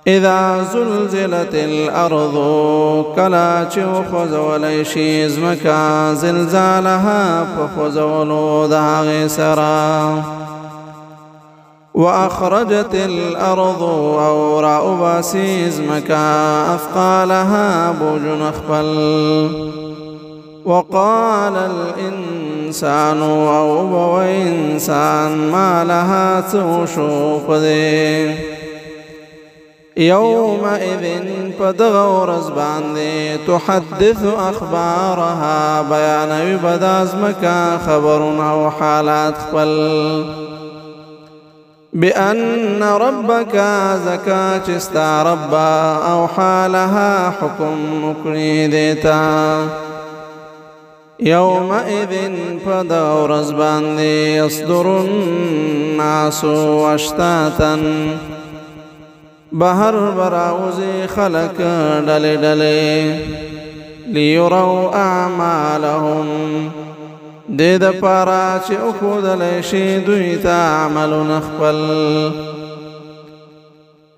اذا زلزلت الارض کلا چې وخوځولی شي ځمکه زلزالها په خوځولو د هغې سره واخرجت الارض او راوباسي ځمکه اثقالها بوجونه خپل وقال الانسان او بو انسان ما لها څه په دې يومئذ پدغه ورځ باندې تحدث اخبارها بیانوي به دا ځمکه خبرونه او حالات خپل بأن ربك زكا چې ستا رب او حالها حکم وکړي دیتا يومئذ پدغه ورځ باندې يصدر الناس اشتاتا بهر براوزي خلق ډلې ډلې ليروا اعمالهم دې د پاره چې وښودلی شي دوی ته عملونه خپل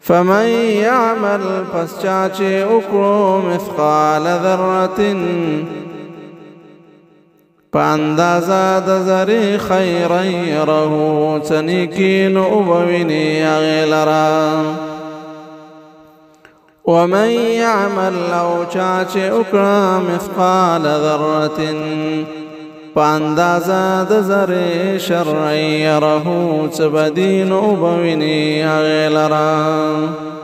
فمن يعمل پس چا چې وکړو مثقال ذرة په اندازه د ذرې خیرا یره څه نیکي نو وبویني هغې لره ومن يعمل او چا چې وکړه مثقال ذرة په اندازه د ذرې شر یره څه بدي نو وبویني هغې لره